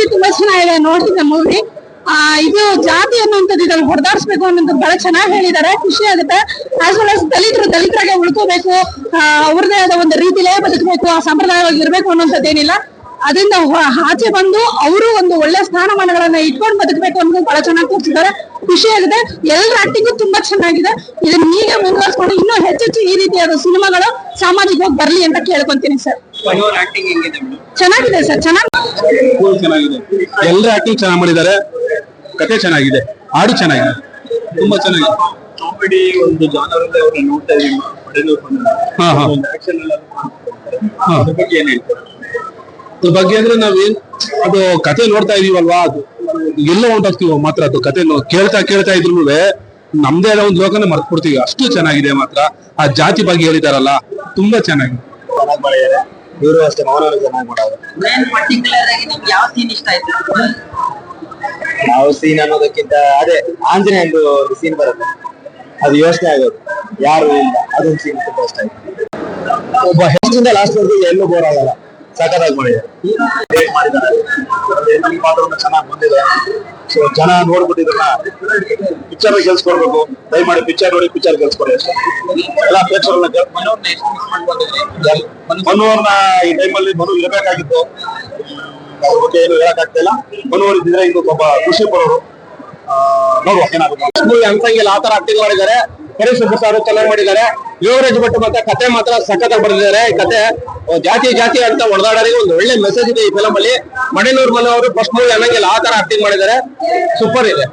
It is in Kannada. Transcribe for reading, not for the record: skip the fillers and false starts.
ಮೂವಿ ತುಂಬಾ ಚೆನ್ನಾಗಿದೆ, ನೋಡ್ತಿದ್ದೆ ಮೂವಿ. ಇದು ಜಾತಿ ಅನ್ನುವಂಥದ್ದು ಇದ್ರಲ್ಲಿ ಹೊಡೆದಾಡಿಸ್ಬೇಕು ಅನ್ನೋದು ಬಹಳ ಚೆನ್ನಾಗಿ ಹೇಳಿದ್ದಾರೆ, ಖುಷಿ ಆಗುತ್ತೆ. ಆಸ್ ವೆಲ್ ಆಸ್ ದಲಿತರಾಗೆ ಉಳ್ಕೋಬೇಕು, ಅವ್ರದೇ ಆದ ಒಂದು ರೀತಿಲೇ ಬದುಕಬೇಕು, ಆ ಸಂಪ್ರದಾಯವಾಗಿ ಇರ್ಬೇಕು ಅನ್ನೋಂಥದ್ದು ಏನಿಲ್ಲ. ಅದರಿಂದ ಆಚೆ ಬಂದು ಅವರು ಒಂದು ಒಳ್ಳೆ ಸ್ಥಾನಮಾನಗಳನ್ನ ಇಟ್ಕೊಂಡು ಬದುಕಬೇಕು ಅನ್ನೋದು ಬಹಳ ಚೆನ್ನಾಗಿ ತೋರಿಸಿದ್ದಾರೆ, ಖುಷಿ ಆಗಿದೆ. ಎಲ್ಲರ ಆಕ್ಟಿಂಗು ತುಂಬಾ ಚೆನ್ನಾಗಿದೆ. ಇದನ್ನ ಹೀಗೆ ಮುಂದುವರಿಸ್ಕೊಂಡು ಇನ್ನೂ ಹೆಚ್ಚೆಚ್ಚು ಈ ರೀತಿಯಾದ ಸಿನಿಮಾಗಳು ಸಾಮಾಜಿಕವಾಗಿ ಬರ್ಲಿ ಅಂತ ಕೇಳ್ಕೊಂತೀನಿ ಸರ್. ಚೆನ್ನಾಗಿದೆ ಸರ್, ಚೆನ್ನಾಗಿದೆ. ಎಲ್ಲರ ಆಕ್ಟಿಂಗ್ ಚೆನ್ನಾಗಿ ಮಾಡಿದ್ದಾರೆ, ಕತೆ ಚೆನ್ನಾಗಿದೆ, ಹಾಡು ಚೆನ್ನಾಗಿದೆ, ತುಂಬಾ ಚೆನ್ನಾಗಿದೆ. ಕಾಮಿಡಿ ಒಂದು ಜಾನರ್ ಅವ್ರನ್ನ ನೋಡ್ತಾ ಇದೀವಿ. ಅದ್ರ ಬಗ್ಗೆ ಅಂದ್ರೆ ನಾವೇನ್ ಅದು ಕತೆ ನೋಡ್ತಾ ಇದೀವಲ್ವಾ, ಅದು ಎಲ್ಲ ಹೊಂಟೋಗ್ತೀವಿ ಮಾತ್ರ. ಅದು ಕತೆ ಕೇಳ್ತಾ ಇದ್ರು ನಮ್ದೇ ಆದ ಒಂದು ಲೋಕನ ಮರ್ತ್ಬಿಡ್ತೀವಿ, ಅಷ್ಟು ಚೆನ್ನಾಗಿದೆ ಮಾತ್ರ. ಆ ಜಾತಿ ಬಗ್ಗೆ ಹೇಳಿದಾರಲ್ಲ, ತುಂಬಾ ಚೆನ್ನಾಗಿದೆ. ಇವರು ಅಷ್ಟೇ, ಮೌನವರು ಚೆನ್ನಾಗಿ ಮಾಡೋದು. ಯಾವ ಸೀನ್ ಅನ್ನೋದಕ್ಕಿಂತ ಅದೇ ಆಂಜನೇಯಂದು ಒಂದು ಸೀನ್ ಬರುತ್ತೆ, ಅದು ಯೋಚನೆ ಆಗೋದು ಯಾರು ಇಲ್ಲ, ಅದೊಂದು ಸೀನ್ ತುಂಬಾ ಇಷ್ಟ ಆಯ್ತು. ಒಬ್ಬ ಹೆಚ್ಚಿಂದ ಲಾಸ್ಟ್ ವರ್ಗು ಎಲ್ಲೂ ಬೋರ್ ಆಗಲ್ಲ, ಸಖತ್ತಾಗಿ ಮಾಡಿದ್ದಾರೆ. ನಮ್ಮ ಪಾತ್ರವನ್ನು ಚೆನ್ನಾಗಿ ಬಂದಿದೆ. ಸೊ ಜನ ನೋಡ್ಬಿಟ್ಟಿದ್ರನ್ನ ಪಿಕ್ಚರ್ ಗೆಲ್ಸ್ಕೊಡ್ಬೇಕು, ದಯಮಾಡಿ ಪಿಕ್ಚರ್ ನೋಡಿ, ಪಿಕ್ಚರ್ ಗೆಲ್ಸ್ಕೊಡಿ ಅಷ್ಟೇ. ಎಲ್ಲ ಪ್ರೇಕ್ಷಕರನ್ನ ಮನೋರ್ನ ಈ ಟೈಮಲ್ಲಿ ಮನು ಇರಬೇಕಾಗಿತ್ತು, ಅವ್ರ ಬಗ್ಗೆ ಏನು ಹೇಳಕ್ ಇಲ್ಲ. ಮನೋರ್ ಇದ್ದಿದ್ರೆ ಇದು ಒಬ್ಬ ಖುಷಿ ಪಡೋರು. ನೋಡುವ ಏನಾಗುತ್ತೆ. ಅನ್ಸಂಗಿಲ್ಲ ಆ ತರ ಆಕ್ಟಿಂಗ್ ಮಾಡಿದ್ದಾರೆ. ಕರೀಶ್ ಸಾರು ಚೆನ್ನಾಗಿ ಮಾಡಿದ್ದಾರೆ. ಯೋಗರಾಜ್ ಭಟ್ ಮತ್ತೆ ಕತೆ ಮಾತ್ರ ಸಖತ್ತಾಗಿ ಬರೆದಿದ್ದಾರೆ. ಕತೆ ಜಾತಿ ಅಂತ ಹೊಡೆದಾಡೋರಿಗೆ ಒಂದು ಒಳ್ಳೆ ಮೆಸೇಜ್ ಇದೆ ಈ ಫಿಲಮ್ ಅಲ್ಲಿ. ಮಣಿನೂರ್ ಮನೆ ಅವರು ಫಸ್ಟ್ ಮೂವಿ ಅನ್ನಂಗಿಲ್ಲ ಆ ತರ ಆಕ್ಟಿಂಗ್ ಮಾಡಿದ್ದಾರೆ, ಸೂಪರ್ ಇದೆ.